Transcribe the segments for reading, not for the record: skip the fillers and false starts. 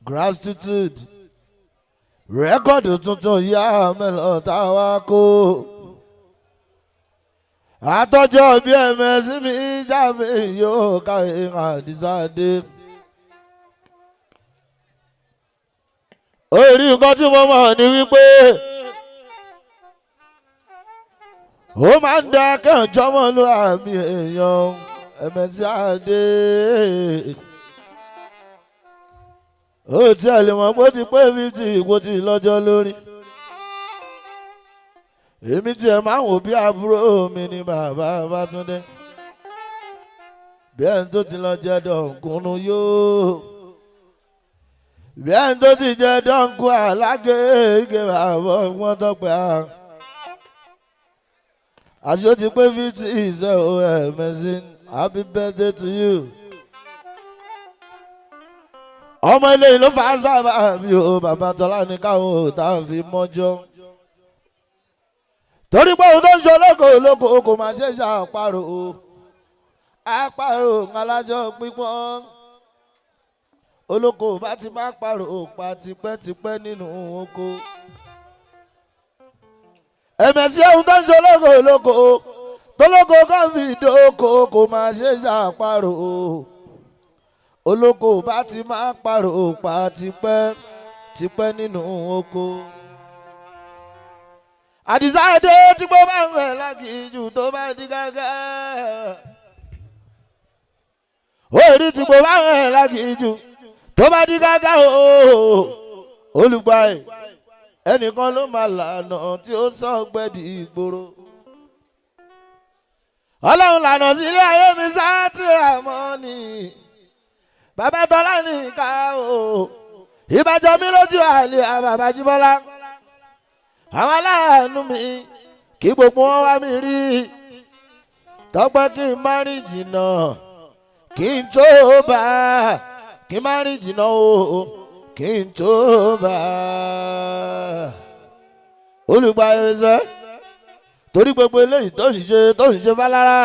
Gratitude rẹ́kọ̀dù tuntun yá mẹ́lọ̀ táwa kó àtọ́jọ́ bí ẹ̀mẹ́sí mi jáde yóò kárí àdìsáde. orí nǹkan tí mo mọ̀ ní wípé ó máa ń da kẹ́hìnjọ́mọ́ ló àmì èèyàn ẹ̀mẹ́sí àdé. ó ti ẹ̀ lè mọ̀ pé ó ti pé 50 ìpò tí lọ́jọ́ lórí. èmi tí ẹ máa ń wò bí àbúrò mi ni bàbá Bátúndé. bí ẹni tó ti lọ jẹ́ dọ̀nkúnnú yóò. bí ẹni tó ti jẹ́ dọ̀nkú alágége bàbá ọgbọ́n tọ́pẹ́ à. àṣé ó ti pé 50 ìṣe o ẹ̀mẹ́sì happy birthday to you. ọmọ ilé ìlú fà sábà mi ò bàbá Tọ́lá ní káwọn ò tá a fi mọ́jọ́. torí pé òun tó ń ṣe olóko kò máa ṣe ṣàparò àparò alájọ pípọ́n. olóko bá ti máa parò pa tipẹ́tipẹ́ nínú oko. ẹ̀mẹ̀sí òun tó ń ṣe olóko tólóko kan fi dóko kò máa ṣe ṣàparò. olóko bá ti máa parò pa tipẹ́ nínú oko. àdìsá èdè tí mo bá ń fẹ́ lákìíjù tó bá di gágá. orí tí mo bá ń fẹ́ lákìíjù tó bá di gágá olùgbà ẹ̀ ẹnìkan ló máa lànà tí ó sọ gbẹ́dì ìgboro. ọlọ́run lànà sílé ayé mi sáà tí ra mọ́ ni. bàbá Tọ́lá ní ká o ìbàjọ́ mi lójú àlè àbàbà Jíbọ́lá. àwọn aláàánú mi kí gbogbo wọn wá mi rí. tọ́pẹ́ kí n má rìn jìnnà kí n tó bá kí n má rìn jìnnà o kí n tó bá. olùgbà ẹ̀ṣẹ̀ torí gbogbo eléyìí tó ń ṣe fálára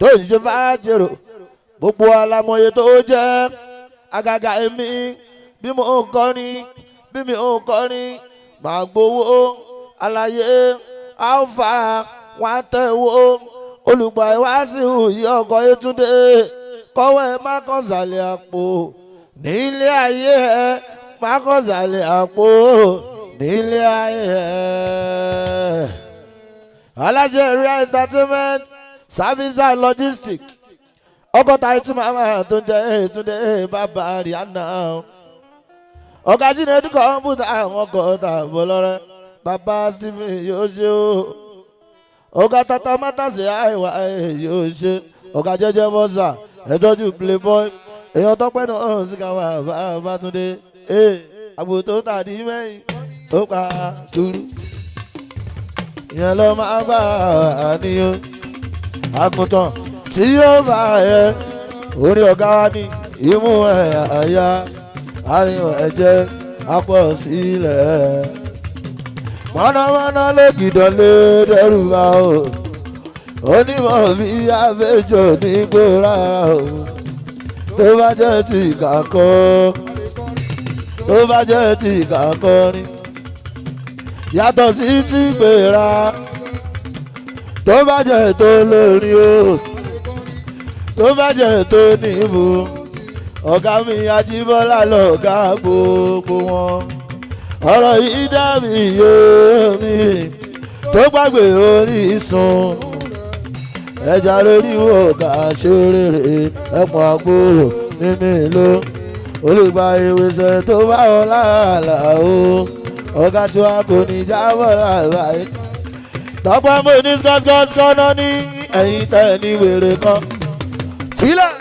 tó ń ṣe fájèrò gbogbo alamọye tó jẹ́ àgàgà èmi bí mo ń kọrin màá gbowó àlàyé alfa wà tẹ̀wó olùgbà ìwáṣí òyì ọkọ̀ Yétúndé kọ́wọ́ ẹ má kàn sàlẹ̀ àpò nílé ayé ẹ má kàn sàlẹ̀ àpò nílé ayé ẹ. aláṣẹ area entertainment service and logistics ọkọ̀ Táítì màmá tó ń jẹ́ Yétúndé bàbá Rihanna. ọ̀gá Jínédù kọ̀ǹpútà àwọn ọkọ̀ tààbọ̀ lọ́rẹ́ bàbá Stephen yóò ṣe o. ọ̀gá Tata Mátàsé àìwá yóò ṣe. ọ̀gá Jẹ́jẹ́ Bọ́sà ẹ̀dọ́jú Playboy èèyàn tọ́pẹ́ náà sí káwọn bàbá Bátúndé. àbò tó tàdí mẹ́yìn tó pa dúró ìyẹn lọ máa bá àníyàn àgùntàn tí yóò bá ẹ orí ọ̀gá wa ní ìmú ẹ̀ àyà àríwọ̀ ẹ̀jẹ̀ apọ̀ sílẹ̀. mọ̀nàmọ́ná ló kìdán lé dẹ́rù bá o onímọ̀ bí abẹ́jọ́ nígbòrá o tó bá jẹ́ ti kàkọ́ tó bá jẹ́ ti kàkọrin yàtọ̀ sí ti gbéra tó bá jẹ́ tó lórí o tó bá jẹ́ tó níbo ọ̀gá mi Ajíbọ́lá lọ̀gá gbogbo wọn. ọ̀rọ̀ yìí dàbí yomi tó gbàgbé orísun ẹja lórí ọ̀gá ṣeré ẹ̀pọ̀n àgbòrò mímí ló olùgbà ìwéṣẹ̀ tó bá wọn láàlà o ọ̀gá tí wàá kò ní jábọ̀ láàbáyé. tọ́pọ̀ mo ní skọ́skọ́skọ́ náà ní ẹ̀yìn tẹ̀ ní wèrè kan. fílẹ̀.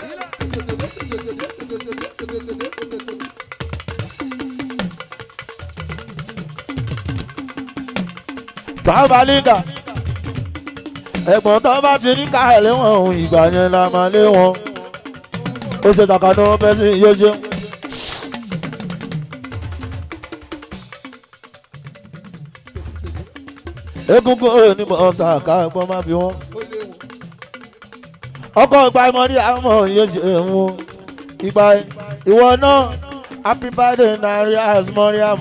bàbá lígà ẹ̀gbọ́n tó bá ti ní ká ẹ̀lẹ́wọ̀n ohun ìgbà yẹn la máa lé wọn. ó ṣe tàkàdún bẹ́sì yóò ṣe. egungun onímọ̀ ṣàkà ẹ̀gbọ́n má bí wọ́n. ọkọ̀ ìgbà ìmọ̀rí àmọ́ yóò ṣe mú ìgbà ìwọ náà happy birthday Narias Mariam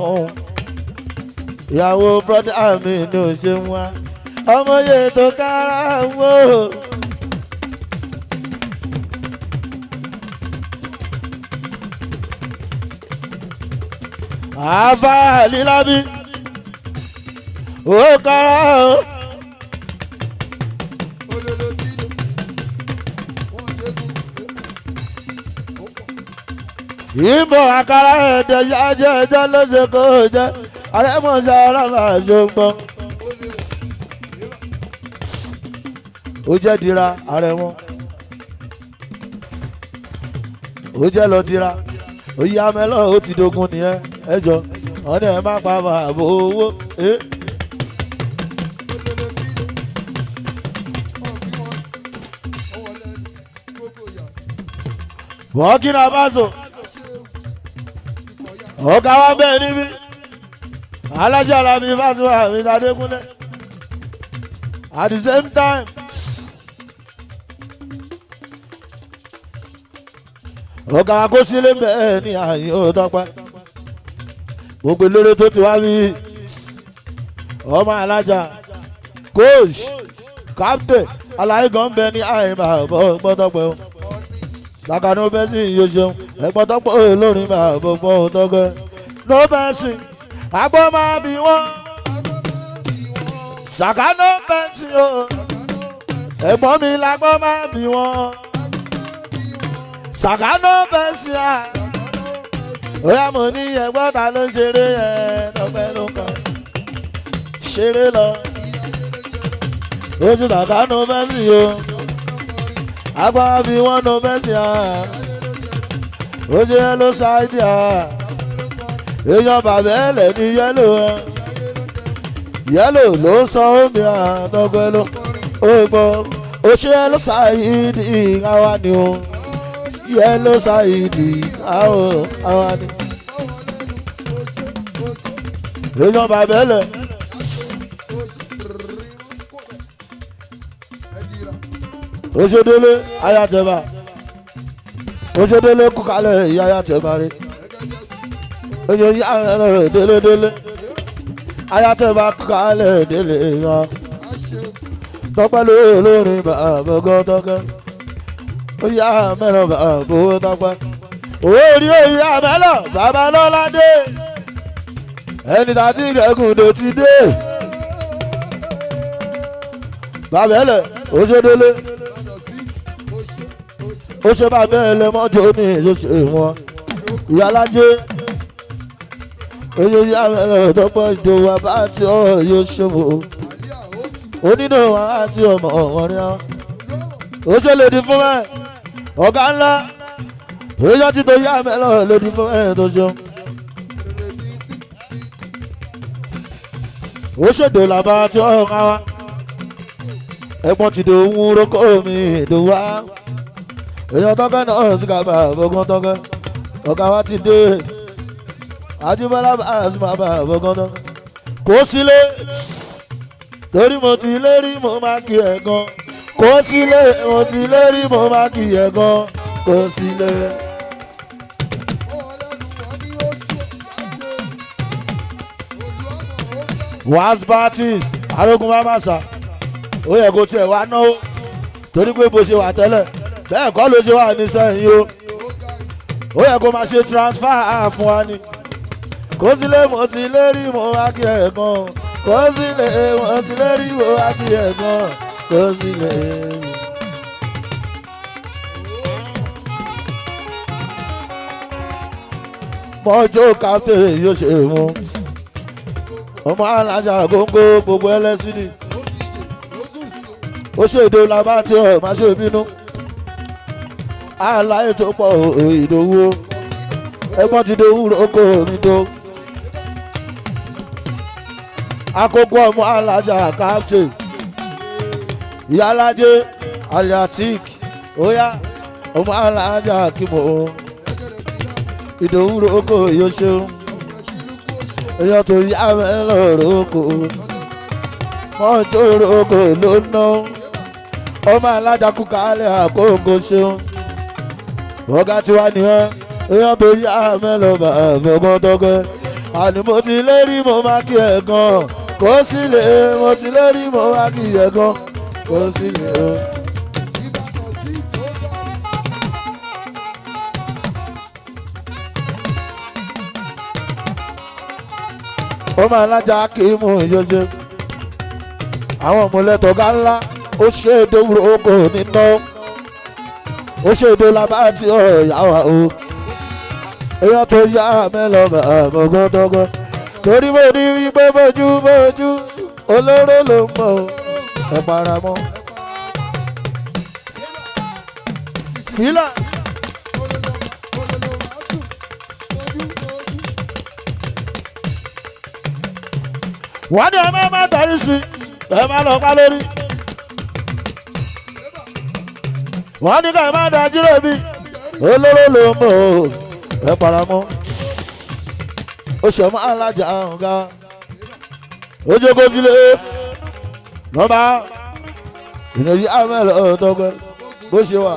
ìyàwó brọ́dá mi ní òṣèlú wa ọmọ yẹn tó kára wò. àbá lílábí ó kára o. ìbò àkàrà ẹ̀dẹ̀ yájẹ́ ẹjọ́ ló ṣe kó jẹ́ àrẹ́mọ̀ṣẹ́ aráàlú àṣọgbọ́n. ó jẹ́ dira ààrẹ wọn ó jẹ́ lọ dira ó yá mẹ́lọ́ ó ti dogun nìyẹn ẹjọ́ wọn ní ẹ má pa bàbá owó. Burkina Faso ọ̀gá wa bẹ́ẹ̀ níbí alájà Alábí Pasuma àmì Adékúnlé at the same time ọ̀gá akósílẹ̀ bẹ́ẹ̀ ní àyè òdọ́pẹ́ gbogbo eléré tó ti wá bí ọmọ alájà coach captain aláìgàn bẹ́ẹ̀ ní àyè bàbá gbọ́dọ̀pẹ́ o sàkánú bẹ́ẹ̀ sì yóò ṣeun ẹ̀gbọ́n tọ́pọ̀ olórin bàbá gbọ́n tọ́gbẹ́ ló bẹ́ẹ̀ sì àgbọ̀ máa bí wọ́n sàkánú bẹ́ẹ̀ sì o ẹ̀gbọ́n mi làgbọ́ máa bí wọ́n sàkánú bẹ́ẹ̀ sì à óyá mo ní ẹ̀gbọ́n ta ló ṣeré ẹ̀ tọ́pẹ́ ló kàn ṣeré lọ ó sì sàkánú bẹ́ẹ̀ sì o àgbọ̀ máa bí wọ́n ló bẹ́ẹ̀ sì à ó ṣe yẹ́lò ṣáìdì à èèyàn bàbá ẹ̀lẹ̀ ní yẹ́lò yẹ́lò ló ń san omi àdọ́gbẹ́ ló ó gbọ́ ó ṣe yẹ́lò ṣáìdì àwa ni o yẹ́lò ṣáìdì àwa ni èèyàn bàbá ẹ̀lẹ̀ ó ṣe délé ayatollah oṣedele kúkálẹ̀ ìyáyá tẹ̀ máa rí oye yára délédélé ayátẹ̀ bá kúkálẹ̀ délé yan tọ́pẹ́ lórin bàbá gọ́tọ́kẹ́ ó yá mẹ́rọ bàbá owó tọ́pẹ́ owó rí òye àmẹ́lọ bàbá lọ́ládé ẹni tàbí ìrẹ́gùn tó ti dé bàbá ẹlẹ̀ oṣedele ó ṣe bá bẹ́ẹ̀ lẹ́mọ́jọ́ ní ìṣòṣe wọn ìyálájé oyè yàrá dọ́pọ̀ ìjọba bá ti ọ̀ yóò ṣòwò onínú wa àti ọmọ ọ̀rìn ọ́ ó ṣe lòdì fún ẹ ọ̀gá ńlá èèyàn ti tó yá mẹ́lọ̀ lòdì fún ẹ tó ṣeun ó ṣèdò làbá tí ọ̀ ń wá ẹ̀gbọ́n ti dòwú rókò mi ìdòwá èèyàn tọ́kẹ́ náà ti kàbà àbọ̀gán tọ́kẹ́ ọ̀gá wa ti dé Àjíbọ́lá Pasuma bá àbọ̀gán tọ́kẹ́ kó sílé torí mo ti lérí mo máa kí ẹ̀ gan kó sílé mo ti lérí mo máa kí ẹ̀ gan kó sílé. was Baptist arógun mamasa ó yẹ kó tiẹ̀ wá náwó torí pé bó ṣe wà tẹ́lẹ̀ bẹ́ẹ̀ kọ́ ló ṣe wà ní sẹ́yìn o ó yẹ kó máa ṣe transfer fún wa ni kó sílé mo ti lérí mo wá kí ẹ̀ gan kó sílé mo ti lérí mo wá kí ẹ̀ gan kó sílé. mọ́jọ́ captain yóò ṣe mú ọmọ alájà góńgó gbogbo ẹlẹ́sìnì ó ṣèdè làbá tí ọ̀ máa ṣe bínú aláyé tó pọ̀ ìdòwú ẹgbọ́n ti dòwú oko mi tó àkókò ọmọ alájà captain ìyálájé aliatic óyá ọmọ alájà kíbo ìdòwú oko yóò ṣeun èèyàn tó yá mẹ́lọ̀ oko mọ́tò rògbò ló ná ọmọ alájà kú kálẹ̀ àkókò ṣeun ọ̀gá tiwa nìyẹn èèyàn tó yá mẹ́lọ́bà fọmọdọ́gbẹ́ àní mo ti lérí mo máa kí ẹ̀ gan kó sílé mo ti lérí mo máa kí ẹ̀ gan kó sílé o. ọmọ alájà kì í mú ìyọ̀ṣẹ́ àwọn ọmọlẹ́tọ̀ gá ńlá ó ṣe é dówúrò oko nínú ó ṣe èdè labáàtì ọ̀yà wa o èèyàn tó yá mẹ́lọ́mọ̀ àmọ́gbọ́dọ́gbọ́ torí mo ní wípé bójú olóró ló ń bọ̀ ẹ para mọ́. fìlà wọ́n ní ẹ má tàrí sí ẹ má lọ pa lórí. wọ́n ní ká má dájú rẹ̀ bí olóró ló ń bọ̀ ẹ paramọ́ ó ṣe ọmọ alájà ọ̀gá ó jókòó sílé nọ́mbà ìnáyí àmẹ́lẹ̀ ọ̀tọ́gbẹ́ bó ṣe wà.